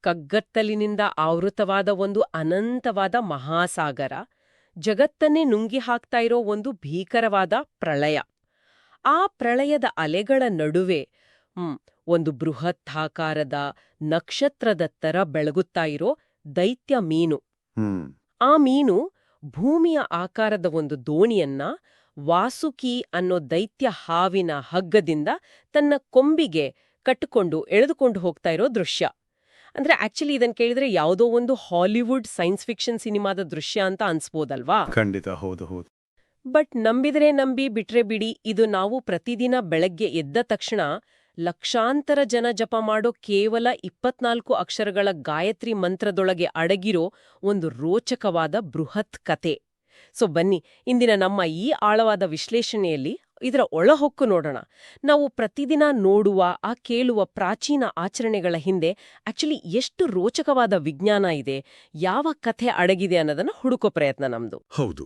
ಕಗ್ಗತ್ತಲಿನಿಂದ ಆವೃತವಾದ ಒಂದು ಅನಂತವಾದ ಮಹಾಸಾಗರ, ಜಗತ್ತನ್ನೇ ನುಂಗಿ ಹಾಕ್ತಾ ಇರೋ ಒಂದು ಭೀಕರವಾದ ಪ್ರಳಯ. ಆ ಪ್ರಳಯದ ಅಲೆಗಳ ನಡುವೆ ಒಂದು ಬೃಹತ್ತಾಕಾರದ ನಕ್ಷತ್ರದ ತರ ಬೆಳಗುತ್ತಾ ಇರೋ ದೈತ್ಯ ಮೀನು. ಆ ಮೀನು ಭೂಮಿಯ ಆಕಾರದ ಒಂದು ದೋಣಿಯನ್ನ ವಾಸುಕಿ ಅನ್ನೋ ದೈತ್ಯ ಹಾವಿನ ಹಗ್ಗದಿಂದ ತನ್ನ ಕೊಂಬಿಗೆ ಕಟ್ಟಿಕೊಂಡು ಎಳೆದುಕೊಂಡು ಹೋಗ್ತಾ ಇರೋ ದೃಶ್ಯ. ಅಂದ್ರೆ ಆಕ್ಚುಲಿ ಇದನ್ನ ಕೇಳಿದ್ರೆ ಯಾವುದೋ ಒಂದು ಹಾಲಿವುಡ್ ಸೈನ್ಸ್ ಫಿಕ್ಷನ್ ಸಿನಿಮಾದ ದೃಶ್ಯ ಅಂತ ಅನ್ಸ್ಬೋದಲ್ವಾ? ಖಂಡಿತ, ಹೌದು ಹೌದು. ಬಟ್ ನಂಬಿದ್ರೆ ನಂಬಿ, ಬಿಟ್ರೆ ಬಿಡಿ, ಇದು ನಾವು ಪ್ರತಿದಿನ ಬೆಳಗ್ಗೆ ಎದ್ದ ತಕ್ಷಣ ಲಕ್ಷಾಂತರ ಜನ ಜಪ ಮಾಡೋ ಕೇವಲ 24 ಅಕ್ಷರಗಳ ಗಾಯತ್ರಿ ಮಂತ್ರದೊಳಗೆ ಅಡಗಿರೋ ಒಂದು ರೋಚಕವಾದ ಬೃಹತ್ ಕತೆ. ಸೊ ಬನ್ನಿ, ಇಂದಿನ ನಮ್ಮ ಈ ಆಳವಾದ ವಿಶ್ಲೇಷಣೆಯಲ್ಲಿ ಇದರ ಒಳಹೊಕ್ಕು ನೋಡೋಣ. ನಾವು ಪ್ರತಿದಿನ ನೋಡುವ, ಕೇಳುವ ಪ್ರಾಚೀನ ಆಚರಣೆಗಳ ಹಿಂದೆ ಆಕ್ಚುಲಿ ಎಷ್ಟು ರೋಚಕವಾದ ವಿಜ್ಞಾನ ಇದೆ, ಯಾವ ಕಥೆ ಅಡಗಿದೆ ಅನ್ನೋದನ್ನ ಹುಡುಕೋ ಪ್ರಯತ್ನ ನಮ್ದು. ಹೌದು.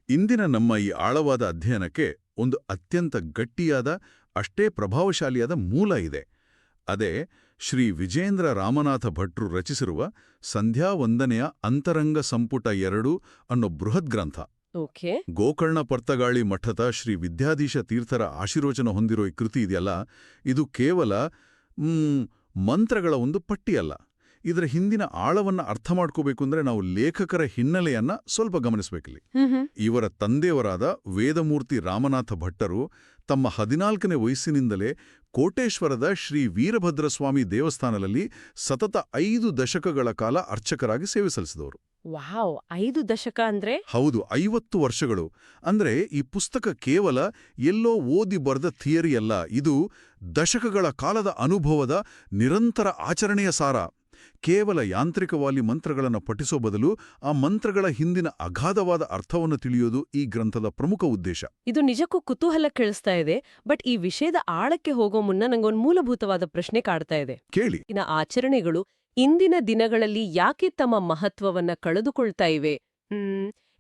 ಇಂದಿನ ನಮ್ಮ ಈ ಆಳವಾದ ಅಧ್ಯಯನಕ್ಕೆ ಒಂದು ಅತ್ಯಂತ ಗಟ್ಟಿಯಾದ, ಅಷ್ಟೇ ಪ್ರಭಾವಶಾಲಿಯಾದ ಮೂಲ ಇದೆ. ಅದೇ ಶ್ರೀ ವಿಜೇಂದ್ರ ರಾಮನಾಥ ಭಟ್ರು ರಚಿಸಿರುವ ಸಂಧ್ಯಾ ವಂದನೆಯ ಅಂತರಂಗ ಸಂಪುಟ 2 ಅನ್ನೋ ಬೃಹತ್ ಗ್ರಂಥ. ಗೋಕರ್ಣ ಪರ್ತಗಾಳಿ ಮಠದ ಶ್ರೀ ವಿದ್ಯಾಧೀಶ ತೀರ್ಥರ ಆಶೀರ್ವಚನ ಹೊಂದಿರೋ ಈ ಕೃತಿ ಇದೆಯಲ್ಲ, ಇದು ಕೇವಲ ಮಂತ್ರಗಳ ಒಂದು ಪಟ್ಟಿಯಲ್ಲ. ಇದರ ಹಿಂದಿನ ಆಳವನ್ನ ಅರ್ಥ ಮಾಡ್ಕೋಬೇಕು ಅಂದ್ರೆ ನಾವು ಲೇಖಕರ ಹಿನ್ನೆಲೆಯನ್ನ ಸ್ವಲ್ಪ ಗಮನಿಸಬೇಕಿಲ್ಲಿ. ಇವರ ತಂದೆಯವರಾದ ವೇದಮೂರ್ತಿ ರಾಮನಾಥ ಭಟ್ಟರು ತಮ್ಮ 14ನೇ ವಯಸ್ಸಿನಿಂದಲೇ ಕೋಟೇಶ್ವರದ ಶ್ರೀ ವೀರಭದ್ರಸ್ವಾಮಿ ದೇವಸ್ಥಾನದಲ್ಲಿ ಸತತ 5 ದಶಕಗಳ ಕಾಲ ಅರ್ಚಕರಾಗಿ ಸೇವೆ ಸಲ್ಲಿಸಿದವರು. ವಾವ್, 5 ದಶಕ ಅಂದ್ರೆ? ಹೌದು, 50 ವರ್ಷಗಳು. ಅಂದ್ರೆ ಈ ಪುಸ್ತಕ ಕೇವಲ ಎಲ್ಲೋ ಓದಿ ಬರೆದ ಥಿಯರಿ ಅಲ್ಲ, ಇದು ದಶಕಗಳ ಕಾಲದ ಅನುಭವದ ನಿರಂತರ ಆಚರಣೆಯ ಸಾರ. ಕೇವಲ ಯಾಂತ್ರಿಕವಾಗಿ ಮಂತ್ರಗಳನ್ನು ಪಠಿಸೋ ಬದಲು ಆ ಮಂತ್ರಗಳ ಹಿಂದಿನ ಅಗಾಧವಾದ ಅರ್ಥವನ್ನು ತಿಳಿಯೋದು ಈ ಗ್ರಂಥದ ಪ್ರಮುಖ ಉದ್ದೇಶ. ಇದು ನಿಜಕ್ಕೂ ಕುತೂಹಲ ಕೇಳಿಸ್ತಾ ಇದೆ. ಬಟ್ ಈ ವಿಷಯದ ಆಳಕ್ಕೆ ಹೋಗೋ ಮುನ್ನ ನಂಗೊಂದು ಮೂಲಭೂತವಾದ ಪ್ರಶ್ನೆ ಕಾಡ್ತಾ ಇದೆ. ಕೇಳಿ. ಆಚರಣೆಗಳು ಇಂದಿನ ದಿನಗಳಲ್ಲಿ ಯಾಕೆ ತಮ್ಮ ಮಹತ್ವವನ್ನ ಕಳೆದುಕೊಳ್ತಾ ಇವೆ?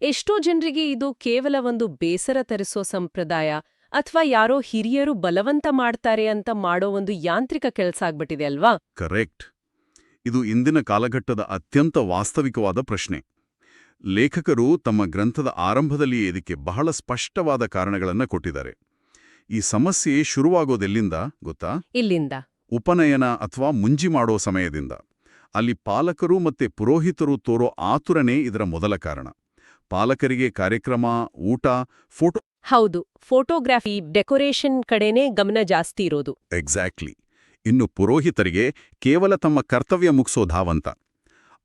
ಎಷ್ಟೋ ಜನರಿಗೆ ಇದು ಕೇವಲ ಒಂದು ಬೇಸರ ತರಿಸೋ ಸಂಪ್ರದಾಯ, ಅಥವಾ ಯಾರೋ ಹಿರಿಯರು ಬಲವಂತ ಮಾಡ್ತಾರೆ ಅಂತ ಮಾಡೋ ಒಂದು ಯಾಂತ್ರಿಕ ಕೆಲಸ ಆಗ್ಬಿಟ್ಟಿದೆ ಅಲ್ವಾ? ಕರೆಕ್ಟ್. ಇದು ಇಂದಿನ ಕಾಲಘಟ್ಟದ ಅತ್ಯಂತ ವಾಸ್ತವಿಕವಾದ ಪ್ರಶ್ನೆ. ಲೇಖಕರು ತಮ್ಮ ಗ್ರಂಥದ ಆರಂಭದಲ್ಲಿ ಇದಕ್ಕೆ ಬಹಳ ಸ್ಪಷ್ಟವಾದ ಕಾರಣಗಳನ್ನು ಕೊಟ್ಟಿದ್ದಾರೆ. ಈ ಸಮಸ್ಯೆ ಶುರುವಾಗೋದೆಲ್ಲಿಂದ ಗೊತ್ತಾ? ಇಲ್ಲಿಂದ. ಉಪನಯನ ಅಥವಾ ಮುಂಜಿ ಮಾಡೋ ಸಮಯದಿಂದ. ಅಲ್ಲಿ ಪಾಲಕರು ಮತ್ತೆ ಪುರೋಹಿತರು ತೋರೋ ಆತುರನೇ ಇದರ ಮೊದಲ ಕಾರಣ. ಪಾಲಕರಿಗೆ ಕಾರ್ಯಕ್ರಮ, ಊಟ, ಫೋಟೋ. ಹೌದು, ಫೋಟೋಗ್ರಾಫಿ, ಡೆಕೋರೇಷನ್ ಕಡೆನೇ ಗಮನ ಜಾಸ್ತಿ ಇರೋದು. ಎಕ್ಸಾಕ್ಟ್ಲಿ. ಇನ್ನು ಪುರೋಹಿತರಿಗೆ ಕೇವಲ ತಮ್ಮ ಕರ್ತವ್ಯ ಮುಗಿಸೋ ಧಾವಂತ.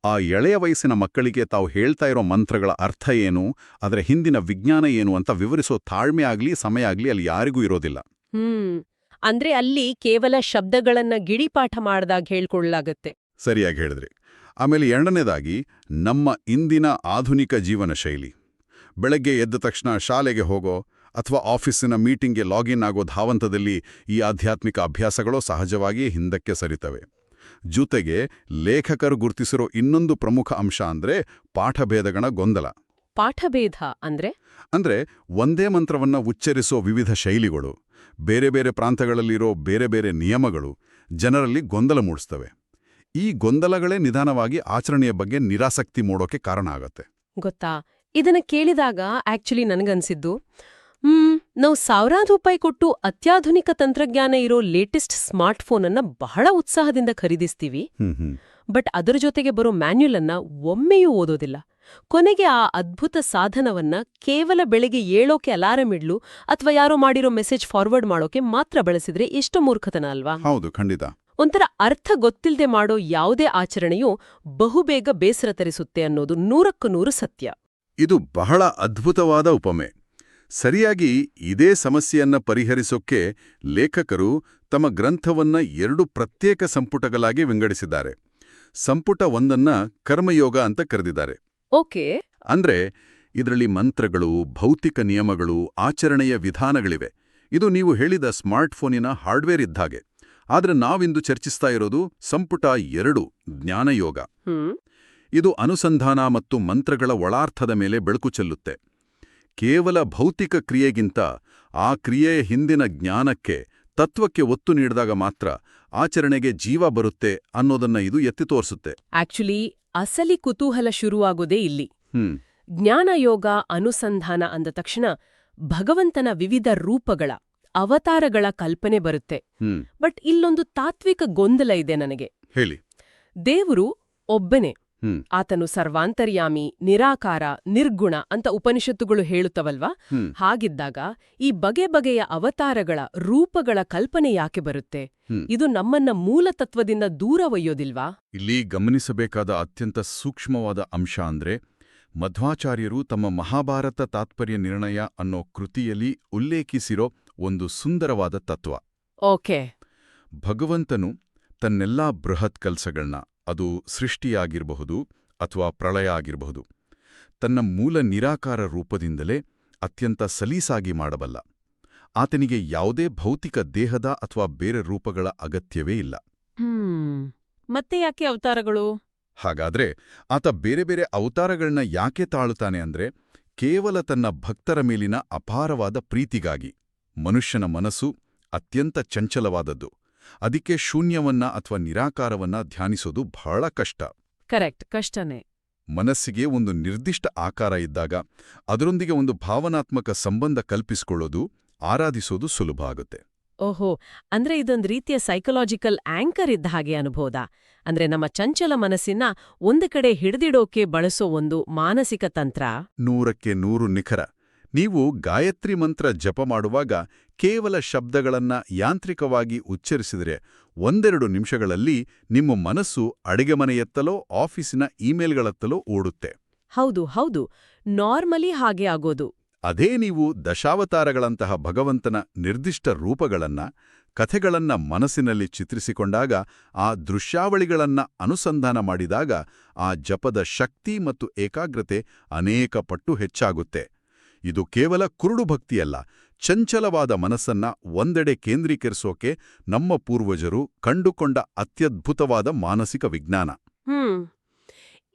ಆ ಎಳೆಯ ವಯಸ್ಸಿನ ಮಕ್ಕಳಿಗೆ ತಾವು ಹೇಳ್ತಾ ಇರೋ ಮಂತ್ರಗಳ ಅರ್ಥ ಏನು, ಅದರ ಹಿಂದಿನ ವಿಜ್ಞಾನ ಏನು ಅಂತ ವಿವರಿಸೋ ತಾಳ್ಮೆ ಆಗ್ಲಿ ಸಮಯ ಆಗ್ಲಿ ಅಲ್ಲಿ ಯಾರಿಗೂ ಇರೋದಿಲ್ಲ. ಅಂದ್ರೆ ಅಲ್ಲಿ ಕೇವಲ ಶಬ್ದಗಳನ್ನ ಗಿಡಿಪಾಠ ಮಾಡ್ದಾಗ ಹೇಳ್ಕೊಳ್ಳಾಗತ್ತೆ. ಸರಿಯಾಗಿ ಹೇಳಿದ್ರಿ. ಆಮೇಲೆ ಎರಡನೇದಾಗಿ ನಮ್ಮ ಇಂದಿನ ಆಧುನಿಕ ಜೀವನ ಶೈಲಿ. ಬೆಳಗ್ಗೆ ಎದ್ದ ತಕ್ಷಣ ಶಾಲೆಗೆ ಹೋಗೋ ಅಥವಾ ಆಫೀಸಿನ ಮೀಟಿಂಗ್ಗೆ ಲಾಗಿನ್ ಆಗೋ ಧಾವಂತದಲ್ಲಿ ಈ ಆಧ್ಯಾತ್ಮಿಕ ಅಭ್ಯಾಸಗಳು ಸಹಜವಾಗಿ ಹಿಂದಕ್ಕೆ ಸರಿತವೆ. ಜೊತೆಗೆ ಲೇಖಕರು ಗುರುತಿಸಿರೋ ಇನ್ನೊಂದು ಪ್ರಮುಖ ಅಂಶ ಅಂದ್ರೆ ಪಾಠಭೇದಗಳ ಗೊಂದಲ. ಪಾಠಭೇದ ಅಂದ್ರೆ ಒಂದೇ ಮಂತ್ರವನ್ನ ಉಚ್ಚರಿಸೋ ವಿವಿಧ ಶೈಲಿಗಳು, ಬೇರೆ ಬೇರೆ ಪ್ರಾಂತಗಳಲ್ಲಿರೋ ಬೇರೆ ಬೇರೆ ನಿಯಮಗಳು ಜನರಲ್ಲಿ ಗೊಂದಲ ಮೂಡಿಸ್ತವೆ. ಈ ಗೊಂದಲಗಳೇ ನಿಧಾನವಾಗಿ ಆಚರಣೆಯ ಬಗ್ಗೆ ನಿರಾಸಕ್ತಿ ಮೂಡೋಕೆ ಕಾರಣ ಆಗತ್ತೆ. ಗೊತ್ತಾ, ಇದನ್ನ ಕೇಳಿದಾಗ ಆಕ್ಚುಲಿ ನನಗನ್ಸಿದ್ದು, ನಾವು ಸಾವಿರಾರು ರೂಪಾಯಿ ಕೊಟ್ಟು ಅತ್ಯಾಧುನಿಕ ತಂತ್ರಜ್ಞಾನ ಇರೋ ಲೇಟೆಸ್ಟ್ ಸ್ಮಾರ್ಟ್ಫೋನ್ ಅನ್ನ ಬಹಳ ಉತ್ಸಾಹದಿಂದ ಖರೀದಿಸ್ತೀವಿ. ಬಟ್ ಅದರ ಜೊತೆಗೆ ಬರೋ ಮ್ಯಾನ್ಯುಲ್ ಅನ್ನ ಒಮ್ಮೆಯೂ ಓದೋದಿಲ್ಲ. ಕೊನೆಗೆ ಆ ಅದ್ಭುತ ಸಾಧನವನ್ನ ಕೇವಲ ಬೆಳಗ್ಗೆ ಏಳೋಕೆ ಅಲಾರಂ ಇಡ್ಲು ಅಥವಾ ಯಾರೋ ಮಾಡಿರೋ ಮೆಸೇಜ್ ಫಾರ್ವರ್ಡ್ ಮಾಡೋಕೆ ಮಾತ್ರ ಬಳಸಿದ್ರೆ ಎಷ್ಟು ಮೂರ್ಖತನ ಅಲ್ವಾ? ಹೌದು, ಖಂಡಿತ. ಒಂಥರ ಅರ್ಥ ಗೊತ್ತಿಲ್ಲದೆ ಮಾಡೋ ಯಾವುದೇ ಆಚರಣೆಯೂ ಬಹುಬೇಗ ಬೇಸರ ತರಿಸುತ್ತೆ ಅನ್ನೋದು 100ಕ್ಕೆ 100 ಸತ್ಯ. ಇದು ಬಹಳ ಅದ್ಭುತವಾದ ಉಪಮೆ. ಸರಿಯಾಗಿ ಇದೇ ಸಮಸ್ಯೆಯನ್ನ ಪರಿಹರಿಸೋಕೆ ಲೇಖಕರು ತಮ್ಮ ಗ್ರಂಥವನ್ನ 2 ಪ್ರತ್ಯೇಕ ಸಂಪುಟಗಳಾಗಿ ವಿಂಗಡಿಸಿದ್ದಾರೆ. ಸಂಪುಟ 1ನ್ನ ಕರ್ಮಯೋಗ ಅಂತ ಕರೆದಿದ್ದಾರೆ. ಓಕೆ. ಅಂದ್ರೆ ಇದರಲ್ಲಿ ಮಂತ್ರಗಳು, ಭೌತಿಕ ನಿಯಮಗಳು, ಆಚರಣೆಯ ವಿಧಾನಗಳಿವೆ. ಇದು ನೀವು ಹೇಳಿದ ಸ್ಮಾರ್ಟ್ಫೋನಿನ ಹಾರ್ಡ್ವೇರ್ ಇದ್ದಾಗೆ. ಆದ್ರೆ ನಾವಿಂದು ಚರ್ಚಿಸ್ತಾ ಇರೋದು ಸಂಪುಟ 2, ಜ್ಞಾನಯೋಗ. ಇದು ಅನುಸಂಧಾನ ಮತ್ತು ಮಂತ್ರಗಳ ಒಳಾರ್ಥದ ಮೇಲೆ ಬೆಳಕು ಚೆಲ್ಲುತ್ತೆ. ಕೇವಲ ಭೌತಿಕ ಕ್ರಿಯೆಗಿಂತ ಆ ಕ್ರಿಯೆಯ ಹಿಂದಿನ ಜ್ಞಾನಕ್ಕೆ, ತತ್ವಕ್ಕೆ ಒತ್ತು ನೀಡಿದಾಗ ಮಾತ್ರ ಆಚರಣೆಗೆ ಜೀವ ಬರುತ್ತೆ ಅನ್ನೋದನ್ನ ಇದು ಎತ್ತಿ ತೋರಿಸುತ್ತೆ. ಆಕ್ಚುಲಿ ಅಸಲಿ ಕುತೂಹಲ ಶುರುವಾಗೋದೇ ಇಲ್ಲಿ. ಹ್ಮ್ ಜ್ಞಾನಯೋಗ ಅನುಸಂಧಾನ ಅಂದ ತಕ್ಷಣ ಭಗವಂತನ ವಿವಿಧ ರೂಪಗಳ ಅವತಾರಗಳ ಕಲ್ಪನೆ ಬರುತ್ತೆ. ಹ್ಮ್ ಬಟ್ ಇಲ್ಲೊಂದು ತಾತ್ವಿಕ ಗೊಂದಲ ಇದೆ ನನಗೆ. ಹೇಳಿ. ದೇವರು ಒಬ್ಬನೇ. ಹ್ಮ್ ಆತನು ಸರ್ವಾಂತರ್ಯಾಮಿ, ನಿರಾಕಾರ, ನಿರ್ಗುಣ ಅಂತ ಉಪನಿಷತ್ತುಗಳು ಹೇಳುತ್ತವಲ್ವಾ? ಹ್ಮ್ ಹಾಗಿದ್ದಾಗ ಈ ಬಗೆ ಬಗೆಯ ಅವತಾರಗಳ ರೂಪಗಳ ಕಲ್ಪನೆ ಯಾಕೆ ಬರುತ್ತೆ? ಹ್ಮ್. ಇದು ನಮ್ಮನ್ನ ಮೂಲತತ್ವದಿಂದ ದೂರ ಒಯ್ಯೋದಿಲ್ವಾ? ಇಲ್ಲಿ ಗಮನಿಸಬೇಕಾದ ಅತ್ಯಂತ ಸೂಕ್ಷ್ಮವಾದ ಅಂಶ ಅಂದ್ರೆ ಮಧ್ವಾಚಾರ್ಯರು ತಮ್ಮ ಮಹಾಭಾರತ ತಾತ್ಪರ್ಯ ನಿರ್ಣಯ ಅನ್ನೋ ಕೃತಿಯಲ್ಲಿ ಉಲ್ಲೇಖಿಸಿರೋ ಒಂದು ಸುಂದರವಾದ ತತ್ವ. ಓಕೆ. ಭಗವಂತನು ತನ್ನೆಲ್ಲಾ ಬೃಹತ್ ಕೆಲಸಗಳನ್ನ, ಅದು ಸೃಷ್ಟಿಯಾಗಿರಬಹುದು ಅಥವಾ ಪ್ರಳಯ ಆಗಿರಬಹುದು, ತನ್ನ ಮೂಲ ನಿರಾಕಾರ ರೂಪದಿಂದಲೇ ಅತ್ಯಂತ ಸಲೀಸಾಗಿ ಮಾಡಬಲ್ಲ. ಆತನಿಗೆ ಯಾವುದೇ ಭೌತಿಕ ದೇಹದ ಅಥವಾ ಬೇರೆ ರೂಪಗಳ ಅಗತ್ಯವೇ ಇಲ್ಲ. ಮತ್ತೆ ಯಾಕೆ ಅವತಾರಗಳು? ಹಾಗಾದ್ರೆ ಆತ ಬೇರೆ ಬೇರೆ ಅವತಾರಗಳನ್ನ ಯಾಕೆ ತಾಳುತ್ತಾನೆ ಅಂದ್ರೆ ಕೇವಲ ತನ್ನ ಭಕ್ತರ ಮೇಲಿನ ಅಪಾರವಾದ ಪ್ರೀತಿಗಾಗಿ. ಮನುಷ್ಯನ ಮನಸ್ಸು ಅತ್ಯಂತ ಚಂಚಲವಾದದ್ದು. ಅದಕ್ಕೆ ಶೂನ್ಯವನ್ನ ಅಥವಾ ನಿರಾಕಾರವನ್ನ ಧ್ಯಾನಿಸೋದು ಬಹಳ ಕಷ್ಟ. ಕರೆಕ್ಟ್, ಕಷ್ಟನೇ. ಮನಸ್ಸಿಗೆ ಒಂದು ನಿರ್ದಿಷ್ಟ ಆಕಾರ ಇದ್ದಾಗ ಅದರೊಂದಿಗೆ ಒಂದು ಭಾವನಾತ್ಮಕ ಸಂಬಂಧ ಕಲ್ಪಿಸಿಕೊಳ್ಳೋದು, ಆರಾಧಿಸೋದು ಸುಲಭ ಆಗುತ್ತೆ. ಓಹೋ, ಅಂದ್ರೆ ಇದೊಂದು ರೀತಿಯ ಸೈಕಲಾಜಿಕಲ್ ಆಂಕರ್ ಇದ್ದ ಹಾಗೆ ಅನುಭೋದ. ಅಂದ್ರೆ ನಮ್ಮ ಚಂಚಲ ಮನಸ್ಸಿನ ಒಂದು ಕಡೆ ಹಿಡಿದಿಡೋಕೆ ಬಳಸೋ ಒಂದು ಮಾನಸಿಕ ತಂತ್ರ. 100ಕ್ಕೆ 100 ನಿಖರ. ನೀವು ಗಾಯತ್ರಿ ಮಂತ್ರ ಜಪ ಮಾಡುವಾಗ ಕೇವಲ ಶಬ್ದಗಳನ್ನ ಯಾಂತ್ರಿಕವಾಗಿ ಉಚ್ಚರಿಸಿದರೆ 1-2 ನಿಮಿಷಗಳಲ್ಲಿ ನಿಮ್ಮ ಮನಸ್ಸು ಅಡಿಗೆಮನೆಯತ್ತಲೋ ಆಫೀಸಿನ ಇಮೇಲ್ಗಳತ್ತಲೋ ಓಡುತ್ತೆ. ಹೌದು ಹೌದು, ನಾರ್ಮಲಿ ಹಾಗೆ ಆಗೋದು. ಅದೇ ನೀವು ದಶಾವತಾರಗಳಂತಹ ಭಗವಂತನ ನಿರ್ದಿಷ್ಟ ರೂಪಗಳನ್ನ, ಕಥೆಗಳನ್ನ ಮನಸ್ಸಿನಲ್ಲಿ ಚಿತ್ರಿಸಿಕೊಂಡಾಗ, ಆ ದೃಶ್ಯಾವಳಿಗಳನ್ನ ಅನುಸಂಧಾನ ಮಾಡಿದಾಗ ಆ ಜಪದ ಶಕ್ತಿ ಮತ್ತು ಏಕಾಗ್ರತೆ ಅನೇಕ ಪಟ್ಟು ಹೆಚ್ಚಾಗುತ್ತೆ. ಇದು ಕೇವಲ ಕುರುಡು ಭಕ್ತಿಯಲ್ಲ, ಚಂಚಲವಾದ ಮನಸ್ಸನ್ನ ಒಂದೆಡೆ ಕೇಂದ್ರೀಕರಿಸೋಕೆ ನಮ್ಮ ಪೂರ್ವಜರು ಕಂಡುಕೊಂಡ ಅತ್ಯದ್ಭುತವಾದ ಮಾನಸಿಕ ವಿಜ್ಞಾನ.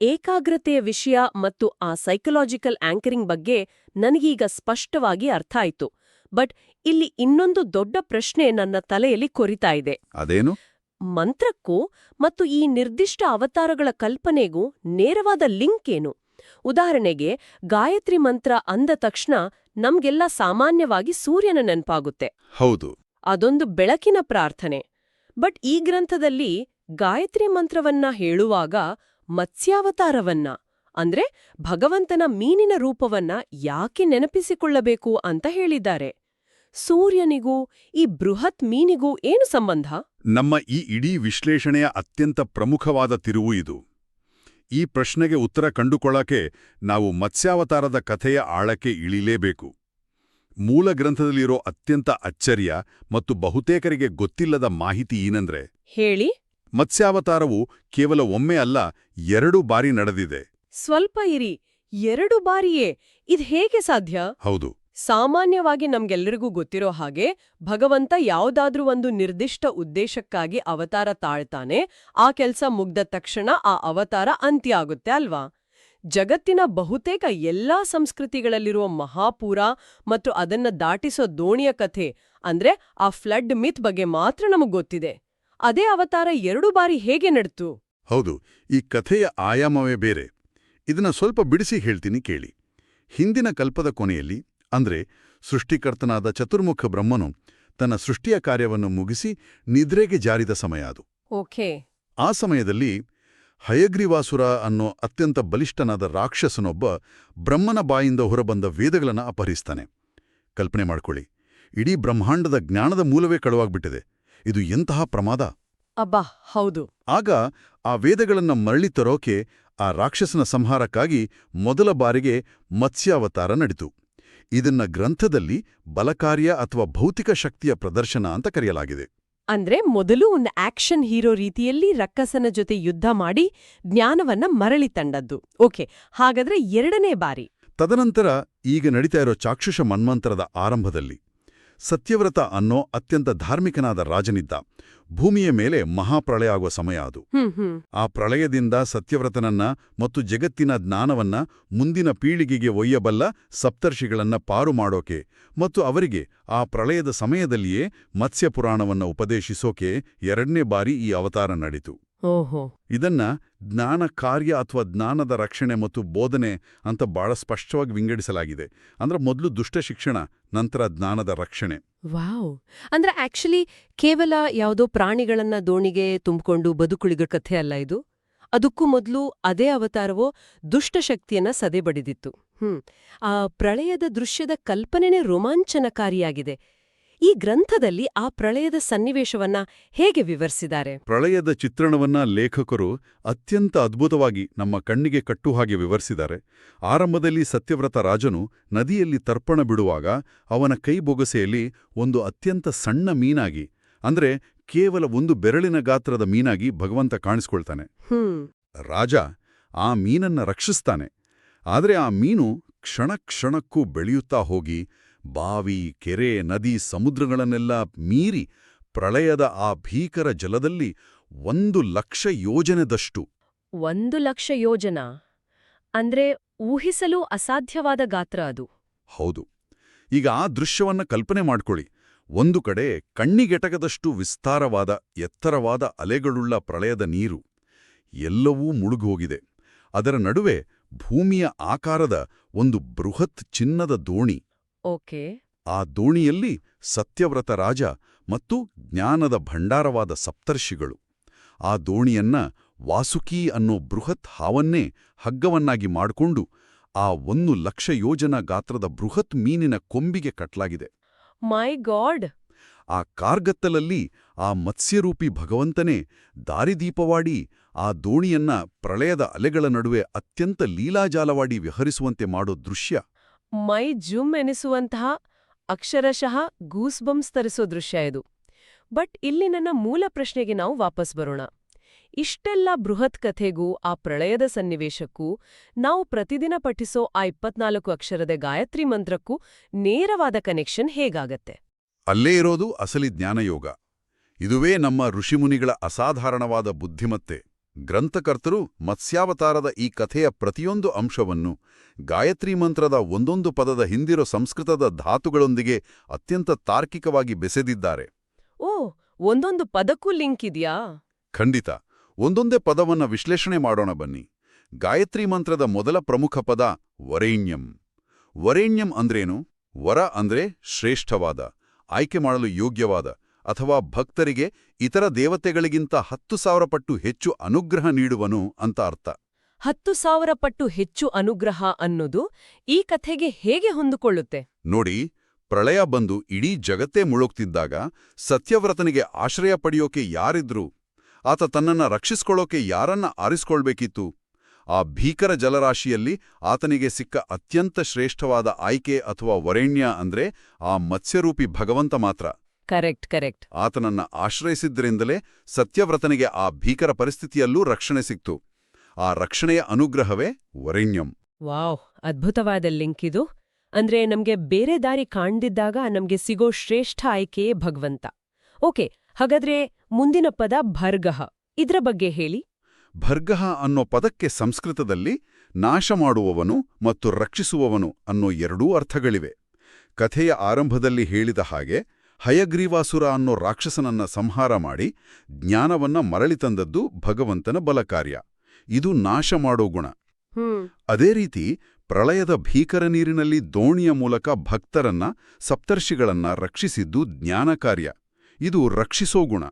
ಏಕಾಗ್ರತೆಯ ವಿಷಯ ಮತ್ತು ಆ ಸೈಕಲಾಜಿಕಲ್ ಆಂಕರಿಂಗ್ ಬಗ್ಗೆ ನನಗೀಗ ಸ್ಪಷ್ಟವಾಗಿ ಅರ್ಥ ಆಯ್ತು. ಬಟ್ ಇಲ್ಲಿ ಇನ್ನೊಂದು ದೊಡ್ಡ ಪ್ರಶ್ನೆ ನನ್ನ ತಲೆಯಲ್ಲಿ ಕೊರಿತಾ ಇದೆ. ಅದೇನು? ಮಂತ್ರಕ್ಕೂ ಮತ್ತು ಈ ನಿರ್ದಿಷ್ಟ ಅವತಾರಗಳ ಕಲ್ಪನೆಗೂ ನೇರವಾದ ಲಿಂಕ್ ಏನು? ಉದಾಹರಣೆಗೆ, ಗಾಯತ್ರಿ ಮಂತ್ರ ಅಂದ ತಕ್ಷಣ ನಮ್ಗೆಲ್ಲ ಸಾಮಾನ್ಯವಾಗಿ ಸೂರ್ಯನ ನೆನಪಾಗುತ್ತೆ. ಹೌದು, ಅದೊಂದು ಬೆಳಕಿನ ಪ್ರಾರ್ಥನೆ. ಬಟ್ ಈ ಗ್ರಂಥದಲ್ಲಿ ಗಾಯತ್ರಿ ಮಂತ್ರವನ್ನ ಹೇಳುವಾಗ ಮತ್ಸ್ಯಾವತಾರವನ್ನ, ಅಂದ್ರೆ ಭಗವಂತನ ಮೀನಿನ ರೂಪವನ್ನ ಯಾಕೆ ನೆನಪಿಸಿಕೊಳ್ಳಬೇಕು ಅಂತ ಹೇಳಿದ್ದಾರೆ. ಸೂರ್ಯನಿಗೂ ಈ ಬೃಹತ್ ಮೀನಿಗೂ ಏನು ಸಂಬಂಧ? ನಮ್ಮ ಈ ಇಡೀ ವಿಶ್ಲೇಷಣೆಯ ಅತ್ಯಂತ ಪ್ರಮುಖವಾದ ತಿರುವು ಇದು. ಈ ಪ್ರಶ್ನೆಗೆ ಉತ್ತರ ಕಂಡುಕೊಳ್ಳಕ್ಕೆ ನಾವು ಮತ್ಸ್ಯಾವತಾರದ ಕಥೆಯ ಆಳಕ್ಕೆ ಇಳಿಲೇಬೇಕು. ಮೂಲ ಗ್ರಂಥದಲ್ಲಿರೋ ಅತ್ಯಂತ ಅಚ್ಚರಿಯ ಮತ್ತು ಬಹುತೇಕರಿಗೆ ಗೊತ್ತಿಲ್ಲದ ಮಾಹಿತಿ ಏನಂದ್ರೆ, ಹೇಳಿ. ಮತ್ಸ್ಯಾವತಾರವು ಕೇವಲ ಒಮ್ಮೆ ಅಲ್ಲ, 2 ಬಾರಿ ನಡೆದಿದೆ. ಸ್ವಲ್ಪ ಇರಿ, 2 ಬಾರಿಯೇ? ಇದ್ ಹೇಗೆ ಸಾಧ್ಯ? ಹೌದು. ಸಾಮಾನ್ಯವಾಗಿ ನಮ್ಗೆಲ್ಲರಿಗೂ ಗೊತ್ತಿರೋ ಹಾಗೆ ಭಗವಂತ ಯಾವುದಾದ್ರೂ ಒಂದು ನಿರ್ದಿಷ್ಟ ಉದ್ದೇಶಕ್ಕಾಗಿ ಅವತಾರ ತಾಳ್ತಾನೆ. ಆ ಕೆಲ್ಸ ಮುಗ್ದ ತಕ್ಷಣ ಆ ಅವತಾರ ಅಂತ್ಯ ಆಗುತ್ತೆ ಅಲ್ವಾ? ಜಗತ್ತಿನ ಬಹುತೇಕ ಎಲ್ಲಾ ಸಂಸ್ಕೃತಿಗಳಲ್ಲಿರುವ ಮಹಾಪೂರ ಮತ್ತು ಅದನ್ನ ದಾಟಿಸೋ ದೋಣಿಯ ಕಥೆ, ಅಂದ್ರೆ ಆ ಫ್ಲಡ್ ಮಿತ್ ಬಗ್ಗೆ ಮಾತ್ರ ನಮಗ್ ಗೊತ್ತಿದೆ. ಅದೇ ಅವತಾರ 2 ಬಾರಿ ಹೇಗೆ ನಡೆತು? ಹೌದು, ಈ ಕಥೆಯ ಆಯಾಮವೇ ಬೇರೆ. ಇದನ್ನ ಸ್ವಲ್ಪ ಬಿಡಿಸಿ ಹೇಳ್ತೀನಿ ಕೇಳಿ. ಹಿಂದಿನ ಕಲ್ಪದ ಕೊನೆಯಲ್ಲಿ, ಅಂದ್ರೆ ಸೃಷ್ಟಿಕರ್ತನಾದ ಚತುರ್ಮುಖ ಬ್ರಹ್ಮನು ತನ್ನ ಸೃಷ್ಟಿಯ ಕಾರ್ಯವನ್ನು ಮುಗಿಸಿ ನಿದ್ರೆಗೆ ಜಾರಿದ ಸಮಯ ಅದು. ಓಕೆ. ಆ ಸಮಯದಲ್ಲಿ ಹಯಗ್ರೀವಾಸುರ ಅನ್ನೋ ಅತ್ಯಂತ ಬಲಿಷ್ಠನಾದ ರಾಕ್ಷಸನೊಬ್ಬ ಬ್ರಹ್ಮನ ಬಾಯಿಂದ ಹೊರಬಂದ ವೇದಗಳನ್ನು ಅಪಹರಿಸ್ತಾನೆ. ಕಲ್ಪನೆ ಮಾಡ್ಕೊಳ್ಳಿ, ಇಡೀ ಬ್ರಹ್ಮಾಂಡದ ಜ್ಞಾನದ ಮೂಲವೇ ಕಳುವಾಗ್ಬಿಟ್ಟಿದೆ. ಇದು ಎಂತಹ ಪ್ರಮಾದ! ಅಬ್ಬಾ, ಹೌದು. ಆಗ ಆ ವೇದಗಳನ್ನ ಮರಳಿ ತರೋಕೆ, ಆ ರಾಕ್ಷಸನ ಸಂಹಾರಕ್ಕಾಗಿ ಮೊದಲ ಬಾರಿಗೆ ಮತ್ಸ್ಯಾವತಾರ ನಡೆಯಿತು. ಇದನ್ನ ಗ್ರಂಥದಲ್ಲಿ ಬಲಕಾರ್ಯ ಅಥವಾ ಭೌತಿಕ ಶಕ್ತಿಯ ಪ್ರದರ್ಶನ ಅಂತ ಕರೆಯಲಾಗಿದೆ. ಅಂದ್ರೆ ಮೊದಲು ಒಂದು ಆಕ್ಷನ್ ಹೀರೋ ರೀತಿಯಲ್ಲಿ ರಕ್ಕಸನ ಜೊತೆ ಯುದ್ಧ ಮಾಡಿ ಜ್ಞಾನವನ್ನ ಮರಳಿ ತಂದದ್ದು. ಓಕೆ, ಹಾಗಾದ್ರೆ 2ನೇ ಬಾರಿ. ತದನಂತರ ಈಗ ನಡೀತಾ ಇರೋ ಚಾಕ್ಷುಷ ಮನ್ವಂತರದ ಆರಂಭದಲ್ಲಿ ಸತ್ಯವ್ರತ ಅನ್ನೋ ಅತ್ಯಂತ ಧಾರ್ಮಿಕನಾದ ರಾಜನಿದ್ದ. ಭೂಮಿಯ ಮೇಲೆ ಮಹಾಪ್ರಳಯ ಆಗುವ ಸಮಯ ಅದು. ಆ ಪ್ರಳಯದಿಂದ ಸತ್ಯವ್ರತನನ್ನ ಮತ್ತು ಜಗತ್ತಿನ ಜ್ಞಾನವನ್ನ ಮುಂದಿನ ಪೀಳಿಗೆಗೆ ಒಯ್ಯಬಲ್ಲ ಸಪ್ತರ್ಷಿಗಳನ್ನ ಪಾರು ಮಾಡೋಕೆ ಮತ್ತು ಅವರಿಗೆ ಆ ಪ್ರಳಯದ ಸಮಯದಲ್ಲಿಯೇ ಮತ್ಸ್ಯಪುರಾಣವನ್ನ ಉಪದೇಶಿಸೋಕೆ 2ನೇ ಬಾರಿ ಈ ಅವತಾರ ನಡೀತು. ಓಹೋ. ಇದನ್ನ ಜ್ಞಾನ ಕಾರ್ಯ ಅಥವಾ ಜ್ಞಾನದ ರಕ್ಷಣೆ ಮತ್ತು ಬೋಧನೆ ಅಂತ ಬಹಳ ಸ್ಪಷ್ಟವಾಗಿ ವಿಂಗಡಿಸಲಾಗಿದೆ. ಅಂದ್ರೆ ಮೊದಲು ದುಷ್ಟ ಶಿಕ್ಷಣ, ನಂತರ ಜ್ಞಾನದ ರಕ್ಷಣೆ. ವಾವ್. ಅಂದ್ರೆ ಆಕ್ಚುಲಿ ಕೇವಲ ಯಾವುದೋ ಪ್ರಾಣಿಗಳನ್ನ ದೋಣಿಗೆ ತುಂಬಿಕೊಂಡು ಬದುಕುಳಿಗೋ ಕಥೆ ಅಲ್ಲ ಇದು. ಅದಕ್ಕೂ ಮೊದಲು ಅದೇ ಅವತಾರವೋ ದುಷ್ಟಶಕ್ತಿಯನ್ನ ಸದೆಬಡಿದಿತ್ತು. ಆ ಪ್ರಳಯದ ದೃಶ್ಯದ ಕಲ್ಪನೆನೇ ರೋಮಾಂಚನಕಾರಿಯಾಗಿದೆ. ಈ ಗ್ರಂಥದಲ್ಲಿ ಆ ಪ್ರಳಯದ ಸನ್ನಿವೇಶವನ್ನ ಹೇಗೆ ವಿವರಿಸಿದ್ದಾರೆ? ಪ್ರಳಯದ ಚಿತ್ರಣವನ್ನ ಲೇಖಕರು ಅತ್ಯಂತ ಅದ್ಭುತವಾಗಿ ನಮ್ಮ ಕಣ್ಣಿಗೆ ಕಟ್ಟುಹಾಗೆ ವಿವರಿಸಿದ್ದಾರೆ. ಆರಂಭದಲ್ಲಿ ಸತ್ಯವ್ರತ ರಾಜನು ನದಿಯಲ್ಲಿ ತರ್ಪಣ ಬಿಡುವಾಗ ಅವನ ಕೈ ಬೊಗಸೆಯಲ್ಲಿ ಒಂದು ಅತ್ಯಂತ ಸಣ್ಣ ಮೀನಾಗಿ, ಅಂದ್ರೆ ಕೇವಲ ಒಂದು ಬೆರಳಿನ ಗಾತ್ರದ ಮೀನಾಗಿ ಭಗವಂತ ಕಾಣಿಸ್ಕೊಳ್ತಾನೆ. ರಾಜ ಆ ಮೀನನ್ನ ರಕ್ಷಿಸ್ತಾನೆ. ಆದರೆ ಆ ಮೀನು ಕ್ಷಣ ಕ್ಷಣಕ್ಕೂ ಬೆಳೆಯುತ್ತಾ ಹೋಗಿ ಬಾವಿ, ಕೆರೆ, ನದಿ, ಸಮುದ್ರಗಳನ್ನೆಲ್ಲ ಮೀರಿ ಪ್ರಳಯದ ಆ ಭೀಕರ ಜಲದಲ್ಲಿ 1,00,000 ಯೋಜನೆದಷ್ಟು. 1,00,000 ಯೋಜನ ಅಂದ್ರೆ ಊಹಿಸಲು ಅಸಾಧ್ಯವಾದ ಗಾತ್ರ ಅದು. ಹೌದು. ಈಗ ಆ ದೃಶ್ಯವನ್ನ ಕಲ್ಪನೆ ಮಾಡ್ಕೊಳ್ಳಿ. ಒಂದು ಕಡೆ ಕಣ್ಣಿಗೆಟಕದಷ್ಟು ವಿಸ್ತಾರವಾದ ಎತ್ತರವಾದ ಅಲೆಗಳುಳ್ಳ ಪ್ರಳಯದ ನೀರು. ಎಲ್ಲವೂ ಮುಳುಗೋಗಿದೆ. ಅದರ ನಡುವೆ ಭೂಮಿಯ ಆಕಾರದ ಒಂದು ಬೃಹತ್ ಚಿನ್ನದ ದೋಣಿ. ಓಕೆ. ಆ ದೋಣಿಯಲ್ಲಿ ಸತ್ಯವ್ರತ ರಾಜ ಮತ್ತು ಜ್ಞಾನದ ಭಂಡಾರವಾದ ಸಪ್ತರ್ಷಿಗಳು. ಆ ದೋಣಿಯನ್ನ ವಾಸುಕಿ ಅನ್ನೋ ಬೃಹತ್ ಹಾವನ್ನೇ ಹಗ್ಗವನ್ನಾಗಿ ಮಾಡಿಕೊಂಡು ಆ 1,00,000 ಯೋಜನ ಗಾತ್ರದ ಬೃಹತ್ ಮೀನಿನ ಕೊಂಬಿಗೆ ಕಟ್ಲಾಗಿದೆ. ಮೈ ಗಾಡ್! ಆ ಕಾರ್ಗತ್ತಲಲ್ಲಿ ಆ ಮತ್ಸ್ಯರೂಪಿ ಭಗವಂತನೇ ದಾರಿದೀಪವಾಡಿ ಆ ದೋಣಿಯನ್ನ ಪ್ರಳಯದ ಅಲೆಗಳ ನಡುವೆ ಅತ್ಯಂತ ಲೀಲಾಜಾಲವಾಡಿ ವಿಹರಿಸುವಂತೆ ಮಾಡೋ ದೃಶ್ಯ. ಮೈ ಜುಮ್ ಎನಿಸುವಂತಹ, ಅಕ್ಷರಶಃ ಗೂಸ್ಬಂಸ್ ತರಿಸೋ ದೃಶ್ಯ ಇದು. ಬಟ್ ಇಲ್ಲಿ ನನ್ನ ಮೂಲ ಪ್ರಶ್ನೆಗೆ ನಾವು ವಾಪಸ್ ಬರೋಣ. ಇಷ್ಟೆಲ್ಲ ಬೃಹತ್ ಕಥೆಗೂ ಆ ಪ್ರಳಯದ ಸನ್ನಿವೇಶಕ್ಕೂ ನಾವು ಪ್ರತಿದಿನ ಪಠಿಸೋ ಆ 24 ಅಕ್ಷರದ ಗಾಯತ್ರಿ ಮಂತ್ರಕ್ಕೂ ನೇರವಾದ ಕನೆಕ್ಷನ್ ಹೇಗಾಗತ್ತೆ? ಅಲ್ಲೇ ಇರೋದು ಅಸಲಿ ಜ್ಞಾನಯೋಗ. ಇದುವೇ ನಮ್ಮ ಋಷಿಮುನಿಗಳ ಅಸಾಧಾರಣವಾದ ಬುದ್ಧಿಮತ್ತೆ. ಗ್ರಂಥಕರ್ತರು ಮತ್ಸ್ಯಾವತಾರದ ಈ ಕಥೆಯ ಪ್ರತಿಯೊಂದು ಅಂಶವನ್ನು ಗಾಯತ್ರಿ ಮಂತ್ರದ ಒಂದೊಂದು ಪದದ ಹಿಂದಿರೋ ಸಂಸ್ಕೃತದ ಧಾತುಗಳೊಂದಿಗೆ ಅತ್ಯಂತ ತಾರ್ಕಿಕವಾಗಿ ಬೆಸೆದಿದ್ದಾರೆ. ಓ, ಒಂದೊಂದು ಪದಕ್ಕೂ ಲಿಂಕ್ ಇದೆಯಾ? ಖಂಡಿತ. ಒಂದೊಂದೇ ಪದವನ್ನ ವಿಶ್ಲೇಷಣೆ ಮಾಡೋಣ ಬನ್ನಿ. ಗಾಯತ್ರಿ ಮಂತ್ರದ ಮೊದಲ ಪ್ರಮುಖ ಪದ ವರೇಣ್ಯಂ. ವರೇಣ್ಯಂ ಅಂದ್ರೇನು? ವರ ಅಂದ್ರೆ ಶ್ರೇಷ್ಠವಾದ, ಆಯ್ಕೆ ಮಾಡಲು ಯೋಗ್ಯವಾದ, ಅಥವಾ ಭಕ್ತರಿಗೆ ಇತರ ದೇವತೆಗಳಿಗಿಂತ 10,000 ಪಟ್ಟು ಹೆಚ್ಚು ಅನುಗ್ರಹ ನೀಡುವನು ಅಂತ ಅರ್ಥ. 10,000 ಪಟ್ಟು ಹೆಚ್ಚು ಅನುಗ್ರಹ ಅನ್ನೋದು ಈ ಕಥೆಗೆ ಹೇಗೆ ಹೊಂದಿಕೊಳ್ಳುತ್ತೆ? ನೋಡಿ, ಪ್ರಳಯ ಬಂದು ಇಡೀ ಜಗತ್ತೇ ಮುಳುಗ್ತಿದ್ದಾಗ ಸತ್ಯವ್ರತನಿಗೆ ಆಶ್ರಯ ಪಡೆಯೋಕೆ ಯಾರಿದ್ರು? ಆತ ತನ್ನನ್ನ ರಕ್ಷಿಸ್ಕೊಳ್ಳೋಕೆ ಯಾರನ್ನ ಆರಿಸ್ಕೊಳ್ಬೇಕಿತ್ತು? ಆ ಭೀಕರ ಜಲರಾಶಿಯಲ್ಲಿ ಆತನಿಗೆ ಸಿಕ್ಕ ಅತ್ಯಂತ ಶ್ರೇಷ್ಠವಾದ ಆಯ್ಕೆ ಅಥವಾ ವರೇಣ್ಯ ಅಂದ್ರೆ ಆ ಮತ್ಸ್ಯರೂಪಿ ಭಗವಂತ ಮಾತ್ರ. ಕರೆಕ್ಟ್. ಆತನನ್ನ ಆಶ್ರಯಿಸಿದ್ರಿಂದಲೇ ಸತ್ಯವ್ರತನಿಗೆ ಆ ಭೀಕರ ಪರಿಸ್ಥಿತಿಯಲ್ಲೂ ರಕ್ಷಣೆ ಸಿಕ್ತು. ಆ ರಕ್ಷಣೆಯ ಅನುಗ್ರಹವೇ ವರೇಣ್ಯಂ. ವಾವ್, ಅದ್ಭುತವಾದ ಲಿಂಕ್ ಇದು. ಅಂದ್ರೆ ನಮ್ಗೆ ಬೇರೆ ದಾರಿ ಕಾಣ್ದಿದ್ದಾಗ ನಮ್ಗೆ ಸಿಗೋ ಶ್ರೇಷ್ಠ ಆಯ್ಕೆಯೇ ಭಗವಂತ. ಓಕೆ, ಹಾಗಾದ್ರೆ ಮುಂದಿನ ಪದ ಭರ್ಗಃ. ಇದ್ರ ಬಗ್ಗೆ ಹೇಳಿ. ಭರ್ಗಃ ಅನ್ನೋ ಪದಕ್ಕೆ ಸಂಸ್ಕೃತದಲ್ಲಿ ನಾಶ ಮಾಡುವವನು ಮತ್ತು ರಕ್ಷಿಸುವವನು ಅನ್ನೋ 2 ಅರ್ಥಗಳಿವೆ. ಕಥೆಯ ಆರಂಭದಲ್ಲಿ ಹೇಳಿದ ಹಾಗೆ ಹಯಗ್ರೀವಾಸುರ ಅನ್ನೋ ರಾಕ್ಷಸನನ್ನ ಸಂಹಾರ ಮಾಡಿ ಜ್ಞಾನವನ್ನ ಮರಳಿ ತಂದದ್ದು ಭಗವಂತನ ಬಲಕಾರ್ಯ. ಇದು ನಾಶ ಮಾಡೋ ಗುಣ. ಅದೇ ರೀತಿ ಪ್ರಳಯದ ಭೀಕರ ನೀರಿನಲ್ಲಿ ದೋಣಿಯ ಮೂಲಕ ಭಕ್ತರನ್ನ, ಸಪ್ತರ್ಷಿಗಳನ್ನ ರಕ್ಷಿಸಿದ್ದು ಜ್ಞಾನಕಾರ್ಯ. ಇದು ರಕ್ಷಿಸೋ ಗುಣ.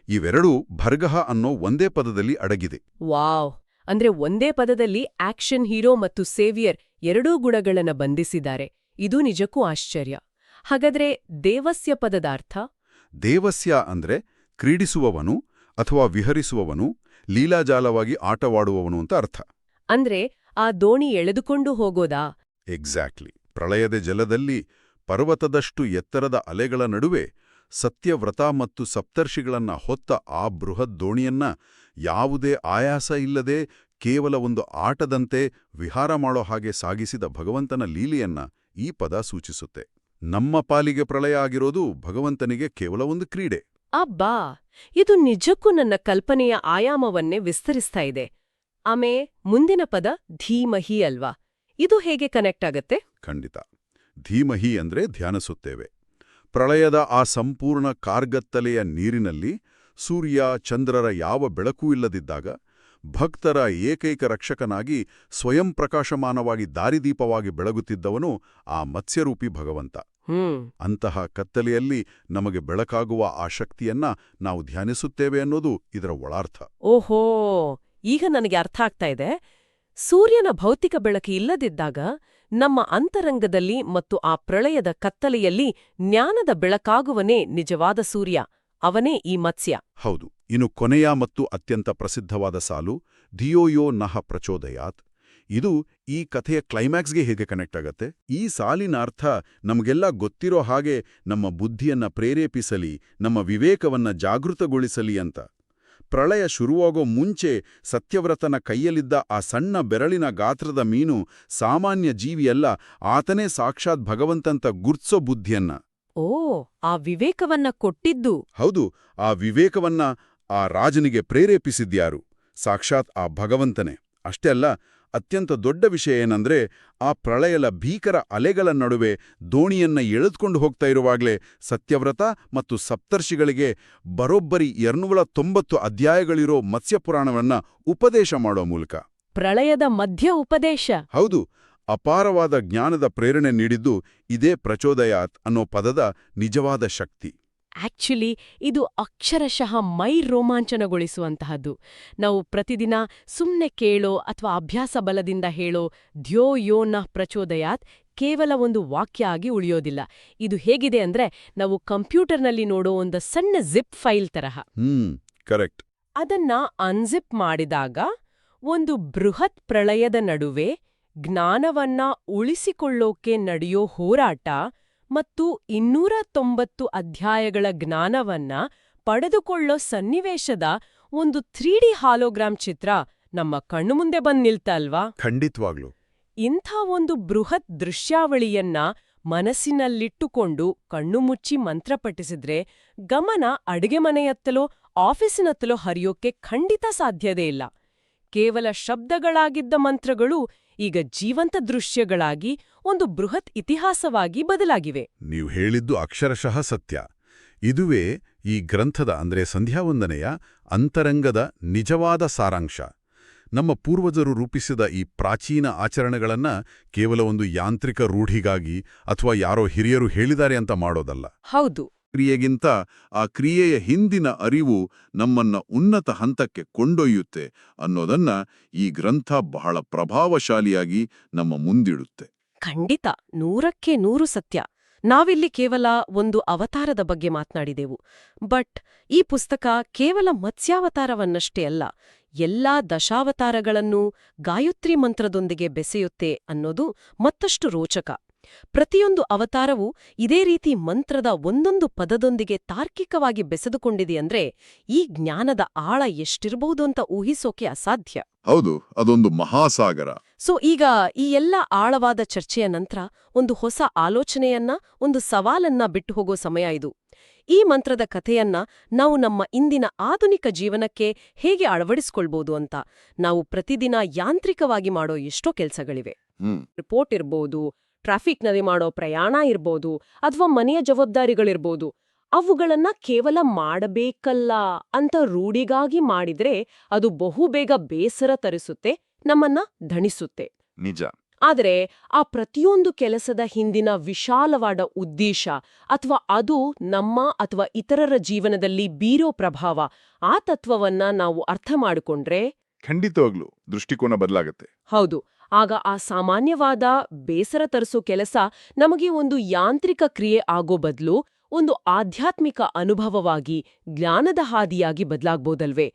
ಇವೆರಡೂ ಭರ್ಗಃ ಅನ್ನೋ ಒಂದೇ ಪದದಲ್ಲಿ ಅಡಗಿದೆ. ವಾವ್! ಅಂದ್ರೆ ಒಂದೇ ಪದದಲ್ಲಿ ಆಕ್ಷನ್ ಹೀರೋ ಮತ್ತು ಸೇವಿಯರ್ ಎರಡೂ ಗುಣಗಳನ್ನ ಬಂಧಿಸಿದ್ದಾರೆ. ಇದು ನಿಜಕ್ಕೂ ಆಶ್ಚರ್ಯ. ಹಾಗಾದ್ರೆ ದೇವಸ್ಯ ಪದದ ಅರ್ಥ? ದೇವಸ್ಯ ಅಂದ್ರೆ ಕ್ರೀಡಿಸುವವನು ಅಥವಾ ವಿಹರಿಸುವವನು, ಲೀಲಾಜಾಲವಾಗಿ ಆಟವಾಡುವವನು ಅಂತ ಅರ್ಥ. ಅಂದ್ರೆ ಆ ದೋಣಿ ಎಳೆದುಕೊಂಡು ಹೋಗೋದಾ? ಎಕ್ಸಾಕ್ಟ್ಲಿ. ಪ್ರಳಯದ ಜಲದಲ್ಲಿ ಪರ್ವತದಷ್ಟು ಎತ್ತರದ ಅಲೆಗಳ ನಡುವೆ ಸತ್ಯವ್ರತ ಮತ್ತು ಸಪ್ತರ್ಷಿಗಳನ್ನ ಹೊತ್ತ ಆ ಬೃಹತ್ ದೋಣಿಯನ್ನ ಯಾವುದೇ ಆಯಾಸ ಇಲ್ಲದೆ ಕೇವಲ ಒಂದು ಆಟದಂತೆ ವಿಹಾರ ಮಾಡೋ ಹಾಗೆ ಸಾಗಿಸಿದ ಭಗವಂತನ ಲೀಲೆಯನ್ನ ಈ ಪದ ಸೂಚಿಸುತ್ತೆ. ನಮ್ಮ ಪಾಲಿಗೆ ಪ್ರಳಯ ಆಗಿರೋದು ಭಗವಂತನಿಗೆ ಕೇವಲ ಒಂದು ಕ್ರೀಡೆ. ಅಬ್ಬಾ, ಇದು ನಿಜಕ್ಕೂ ನನ್ನ ಕಲ್ಪನೆಯ ಆಯಾಮವನ್ನೇ ವಿಸ್ತರಿಸ್ತಾ ಇದೆ. ಆಮೇ ಮುಂದಿನ ಪದ ಧೀಮಹಿ ಅಲ್ವಾ? ಇದು ಹೇಗೆ ಕನೆಕ್ಟ್ ಆಗತ್ತೆ? ಖಂಡಿತ. ಧೀಮಹಿ ಅಂದ್ರೆ ಧ್ಯಾನಿಸುತ್ತೇವೆ. ಪ್ರಳಯದ ಆ ಸಂಪೂರ್ಣ ಕಾರ್ಗತ್ತಲೆಯ ನೀರಿನಲ್ಲಿ ಸೂರ್ಯ ಚಂದ್ರರ ಯಾವ ಬೆಳಕೂ ಇಲ್ಲದಿದ್ದಾಗ ಭಕ್ತರ ಏಕೈಕ ರಕ್ಷಕನಾಗಿ ಸ್ವಯಂ ಪ್ರಕಾಶಮಾನವಾಗಿ ದಾರಿದೀಪವಾಗಿ ಬೆಳಗುತ್ತಿದ್ದವನು ಆ ಮತ್ಸ್ಯರೂಪಿ ಭಗವಂತ. ಅಂತಹ ಕತ್ತಲೆಯಲ್ಲಿ ನಮಗೆ ಬೆಳಕಾಗುವ ಆ ಶಕ್ತಿಯನ್ನ ನಾವು ಧ್ಯಾನಿಸುತ್ತೇವೆ ಅನ್ನೋದು ಇದರ ಒಳಾರ್ಥ. ಓಹೋ, ಈಗ ನನಗೆ ಅರ್ಥ ಆಗ್ತಾ ಇದೆ. ಸೂರ್ಯನ ಭೌತಿಕ ಬೆಳಕು ಇಲ್ಲದಿದ್ದಾಗ ನಮ್ಮ ಅಂತರಂಗದಲ್ಲಿ ಮತ್ತು ಆ ಪ್ರಳಯದ ಕತ್ತಲೆಯಲ್ಲಿ ಜ್ಞಾನದ ಬೆಳಕಾಗುವನೇ ನಿಜವಾದ ಸೂರ್ಯ. ಅವನೇ ಈ ಮತ್ಸ್ಯ. ಹೌದು. ಇನ್ನು ಕೊನೆಯ ಮತ್ತು ಅತ್ಯಂತ ಪ್ರಸಿದ್ಧವಾದ ಸಾಲು ಧಿಯೋಯೋ ನಃ ಪ್ರಚೋದಯಾತ್. ಇದು ಈ ಕಥೆಯ ಕ್ಲೈಮ್ಯಾಕ್ಸ್ಗೆ ಹೇಗೆ ಕನೆಕ್ಟ್ ಆಗತ್ತೆ? ಈ ಸಾಲಿನ ಅರ್ಥ ನಮಗೆಲ್ಲ ಗೊತ್ತಿರೋ ಹಾಗೆ ನಮ್ಮ ಬುದ್ಧಿಯನ್ನ ಪ್ರೇರೇಪಿಸಲಿ, ನಮ್ಮ ವಿವೇಕವನ್ನ ಜಾಗೃತಗೊಳಿಸಲಿ ಅಂತ. ಪ್ರಳಯ ಶುರುವಾಗೋ ಮುಂಚೆ ಸತ್ಯವ್ರತನ ಕೈಯಲ್ಲಿದ್ದ ಆ ಸಣ್ಣ ಬೆರಳಿನ ಗಾತ್ರದ ಮೀನು ಸಾಮಾನ್ಯ ಜೀವಿಯಲ್ಲ, ಆತನೇ ಸಾಕ್ಷಾತ್ ಭಗವಂತಂತ ಗುರ್ತ್ಸೋ ಬುದ್ಧಿಯನ್ನ. ಓ, ಆ ವಿವೇಕವನ್ನ ಕೊಟ್ಟಿದ್ದು. ಹೌದು, ಆ ವಿವೇಕವನ್ನ ಆ ರಾಜನಿಗೆ ಪ್ರೇರೇಪಿಸಿದ್ಯಾರು? ಸಾಕ್ಷಾತ್ ಆ ಭಗವಂತನೇ. ಅಷ್ಟೇ ಅಲ್ಲ, ಅತ್ಯಂತ ದೊಡ್ಡ ವಿಷಯ ಏನಂದ್ರೆ, ಆ ಪ್ರಳಯದ ಭೀಕರ ಅಲೆಗಳ ನಡುವೆ ದೋಣಿಯನ್ನ ಎಳೆದುಕೊಂಡು ಹೋಗ್ತಾ ಇರುವಾಗಲೇ ಸತ್ಯವ್ರತ ಮತ್ತು ಸಪ್ತರ್ಷಿಗಳಿಗೆ ಬರೋಬ್ಬರಿ 290 ಅಧ್ಯಾಯಗಳಿರೋ ಮತ್ಸ್ಯಪುರಾಣವನ್ನ ಉಪದೇಶ ಮಾಡೋ ಮೂಲಕ. ಪ್ರಳಯದ ಮಧ್ಯ ಉಪದೇಶ. ಹೌದು. ಅಪಾರವಾದ ಜ್ಞಾನದ ಪ್ರೇರಣೆ ನೀಡಿದ್ದು ಇದೇ ಪ್ರಚೋದಯಾತ್ ಅನ್ನೋ ಪದದ ನಿಜವಾದ ಶಕ್ತಿ. ಆಕ್ಚುಲಿ ಇದು ಅಕ್ಷರಶಃ ಮೈ ರೋಮಾಂಚನಗೊಳಿಸುವಂತಹದ್ದು. ನಾವು ಪ್ರತಿದಿನ ಸುಮ್ನೆ ಕೇಳೋ ಅಥವಾ ಅಭ್ಯಾಸ ಬಲದಿಂದ ಹೇಳೋ ಧ್ಯೋ ಯೋ ನಃ ಪ್ರಚೋದಯಾತ್ ಕೇವಲ ಒಂದು ವಾಕ್ಯ ಆಗಿ ಉಳಿಯೋದಿಲ್ಲ. ಇದು ಹೇಗಿದೆ ಅಂದ್ರೆ, ನಾವು ಕಂಪ್ಯೂಟರ್ನಲ್ಲಿ ನೋಡೋ ಒಂದು ಸಣ್ಣ ಜಿಪ್ ಫೈಲ್ ತರಹ. ಕರೆಕ್ಟ್. ಅದನ್ನ ಅನ್ಜಿಪ್ ಮಾಡಿದಾಗ ಒಂದು ಬೃಹತ್ ಪ್ರಳಯದ ನಡುವೆ ಜ್ಞಾನವನ್ನ ಉಳಿಸಿಕೊಳ್ಳೋಕೆ ನಡೆಯೋ ಹೋರಾಟ ಮತ್ತು 290 ಅಧ್ಯಾಯಗಳ ಜ್ಞಾನವನ್ನ ಪಡೆದುಕೊಳ್ಳೋ ಸನ್ನಿವೇಶದ ಒಂದು 3D ಹಾಲೋಗ್ರಾಮ್ ಚಿತ್ರ ನಮ್ಮ ಕಣ್ಣು ಮುಂದೆ ಬಂದ್ ನಿಲ್ತಲ್ವಾ? ಖಂಡಿತವಾಗ್ಲು. ಇಂಥ ಒಂದು ಬೃಹತ್ ದೃಶ್ಯಾವಳಿಯನ್ನ ಮನಸ್ಸಿನಲ್ಲಿಟ್ಟುಕೊಂಡು ಕಣ್ಣು ಮುಚ್ಚಿ ಮಂತ್ರ ಪಠಿಸಿದ್ರೆ ಗಮನ ಅಡುಗೆ ಮನೆಯತ್ತಲೋ ಆಫೀಸಿನತ್ತಲೋ ಹರಿಯೋಕೆ ಖಂಡಿತ ಸಾಧ್ಯದೇ ಇಲ್ಲ. ಕೇವಲ ಶಬ್ದಗಳಾಗಿದ್ದ ಮಂತ್ರಗಳು ಈಗ ಜೀವಂತ ದೃಶ್ಯಗಳಾಗಿ ಒಂದು ಬೃಹತ್ ಇತಿಹಾಸವಾಗಿ ಬದಲಾಗಿವೆ. ನೀವು ಹೇಳಿದ್ದು ಅಕ್ಷರಶಃ ಸತ್ಯ. ಇದುವೇ ಈ ಗ್ರಂಥದ ಅಂದ್ರೆ ಸಂಧ್ಯಾವಂದನೆಯ ಅಂತರಂಗದ ನಿಜವಾದ ಸಾರಾಂಶ. ನಮ್ಮ ಪೂರ್ವಜರು ರೂಪಿಸಿದ ಈ ಪ್ರಾಚೀನ ಆಚರಣೆಗಳನ್ನ ಕೇವಲ ಒಂದು ಯಾಂತ್ರಿಕ ರೂಢಿಗಾಗಿ ಅಥವಾ ಯಾರೋ ಹಿರಿಯರು ಹೇಳಿದ್ದಾರೆ ಅಂತ ಮಾಡೋದಲ್ಲ. ಹೌದು. ಕ್ರಿಯೆಗಿಂತ ಆ ಕ್ರಿಯೆಯ ಹಿಂದಿನ ಅರಿವು ನಮ್ಮನ್ನ ಉನ್ನತ ಹಂತಕ್ಕೆ ಕೊಂಡೊಯ್ಯುತ್ತೆ ಅನ್ನೋದನ್ನ ಈ ಗ್ರಂಥ ಬಹಳ ಪ್ರಭಾವಶಾಲಿಯಾಗಿ ನಮ್ಮ ಮುಂದಿಡುತ್ತೆ. ಖಂಡಿತ 100ಕ್ಕೆ 100 ಸತ್ಯ. ನಾವಿಲ್ಲಿ ಕೇವಲ ಒಂದು ಅವತಾರದ ಬಗ್ಗೆ ಮಾತನಾಡಿದೆವು. ಬಟ್ ಈ ಪುಸ್ತಕ ಕೇವಲ ಮತ್ಸ್ಯಾವತಾರವನ್ನಷ್ಟೇ ಅಲ್ಲ, ಎಲ್ಲಾ ದಶಾವತಾರಗಳನ್ನೂ ಗಾಯತ್ರಿ ಮಂತ್ರದೊಂದಿಗೆ ಬೆಸೆಯುತ್ತೆ ಅನ್ನೋದು ಮತ್ತಷ್ಟು ರೋಚಕ. ಪ್ರತಿಯೊಂದು ಅವತಾರವೂ ಇದೇ ರೀತಿ ಮಂತ್ರದ ಒಂದೊಂದು ಪದದೊಂದಿಗೆ ತಾರ್ಕಿಕವಾಗಿ ಬೆಸೆದುಕೊಂಡಿದೆಯಂದ್ರೆ ಈ ಜ್ಞಾನದ ಆಳ ಎಷ್ಟಿರಬಹುದು ಅಂತ ಊಹಿಸೋಕೆ ಅಸಾಧ್ಯ. ಹೌದು, ಅದೊಂದು ಮಹಾಸಾಗರ. ಸೊ ಈಗ ಈ ಎಲ್ಲ ಆಳವಾದ ಚರ್ಚೆಯ ನಂತರ ಒಂದು ಹೊಸ ಆಲೋಚನೆಯನ್ನ, ಒಂದು ಸವಾಲನ್ನ ಬಿಟ್ಟು ಹೋಗೋ ಸಮಯ ಇದು. ಈ ಮಂತ್ರದ ಕಥೆಯನ್ನ ನಾವು ನಮ್ಮ ಇಂದಿನ ಆಧುನಿಕ ಜೀವನಕ್ಕೆ ಹೇಗೆ ಅಳವಡಿಸ್ಕೊಳ್ಬೋದು ಅಂತ. ನಾವು ಪ್ರತಿದಿನ ಯಾಂತ್ರಿಕವಾಗಿ ಮಾಡೋ ಎಷ್ಟೋ ಕೆಲಸಗಳಿವೆ. ರಿಪೋರ್ಟ್ ಇರ್ಬೋದು, ಟ್ರಾಫಿಕ್ನಲ್ಲಿ ಮಾಡೋ ಪ್ರಯಾಣ ಇರ್ಬೋದು, ಅಥವಾ ಮನೆಯ ಜವಾಬ್ದಾರಿಗಳಿರ್ಬೋದು. ಅವುಗಳನ್ನ ಕೇವಲ ಮಾಡಬೇಕಲ್ಲ ಅಂತ ರೂಢಿಗಾಗಿ ಮಾಡಿದ್ರೆ ಅದು ಬಹುಬೇಗ ಬೇಸರ ತರಿಸುತ್ತೆ, ನಮ್ಮನ್ನ ದಣಿಸುತ್ತೆ. ನಿಜ. ಆದರೆ ಆ ಪ್ರತಿಯೊಂದು ಕೆಲಸದ ಹಿಂದಿನ ವಿಶಾಲವಾದ ಉದ್ದೇಶ ಅಥವಾ ಅದು ನಮ್ಮ ಅಥವಾ ಇತರರ ಜೀವನದಲ್ಲಿ ಬೀರೋ ಪ್ರಭಾವ, ಆ ತತ್ವವನ್ನ ನಾವು ಅರ್ಥ ಮಾಡಿಕೊಂಡ್ರೆ ಖಂಡಿತವಾಗ್ಲೂ ದೃಷ್ಟಿಕೋನ ಬದಲಾಗತ್ತೆ. ಹೌದು. ಆಗ ಆ ಸಾಮಾನ್ಯವಾದ ಬೇಸರ ತರಿಸೋ ಕೆಲಸ ನಮಗೆ ಒಂದು ಯಾಂತ್ರಿಕ ಕ್ರಿಯೆ ಆಗೋ ಬದಲು ಒಂದು ಆಧ್ಯಾತ್ಮಿಕ ಅನುಭವವಾಗಿ, ಜ್ಞಾನದ ಹಾದಿಯಾಗಿ ಬದಲಾಗ್ಬೋದಲ್ವೇ?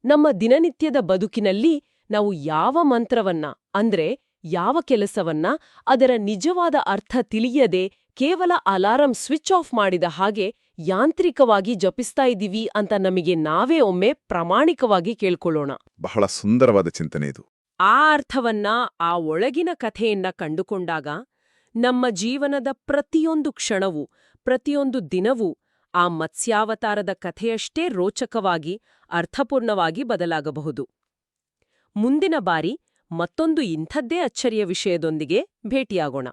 ನಮ್ಮ ದಿನನಿತ್ಯದ ಬದುಕಿನಲ್ಲಿ ನಾವು ಯಾವ ಮಂತ್ರವನ್ನ, ಅಂದ್ರೆ ಯಾವ ಕೆಲಸವನ್ನ ಅದರ ನಿಜವಾದ ಅರ್ಥ ತಿಳಿಯದೆ ಕೇವಲ ಅಲಾರಂ ಸ್ವಿಚ್ ಆಫ್ ಮಾಡಿದ ಹಾಗೆ ಯಾಂತ್ರಿಕವಾಗಿ ಜಪಿಸ್ತಾ ಇದ್ದೀವಿ ಅಂತ ನಮಗೆ ನಾವೇ ಒಮ್ಮೆ ಪ್ರಾಮಾಣಿಕವಾಗಿ ಕೇಳ್ಕೊಳ್ಳೋಣ. ಬಹಳ ಸುಂದರವಾದ ಚಿಂತನೆ ಇದು. ಆ ಅರ್ಥವನ್ನ, ಆ ಒಳಗಿನ ಕಥೆಯನ್ನ ಕಂಡುಕೊಂಡಾಗ ನಮ್ಮ ಜೀವನದ ಪ್ರತಿಯೊಂದು ಕ್ಷಣವೂ, ಪ್ರತಿಯೊಂದು ದಿನವೂ ಆ ಮತ್ಸ್ಯಾವತಾರದ ಕಥೆಯಷ್ಟೇ ರೋಚಕವಾಗಿ, ಅರ್ಥಪೂರ್ಣವಾಗಿ ಬದಲಾಗಬಹುದು. ಮುಂದಿನ ಬಾರಿ ಮತ್ತೊಂದು ಇಂಥದ್ದೇ ಅಚ್ಚರಿಯ ವಿಷಯದೊಂದಿಗೆ ಭೇಟಿಯಾಗೋಣ.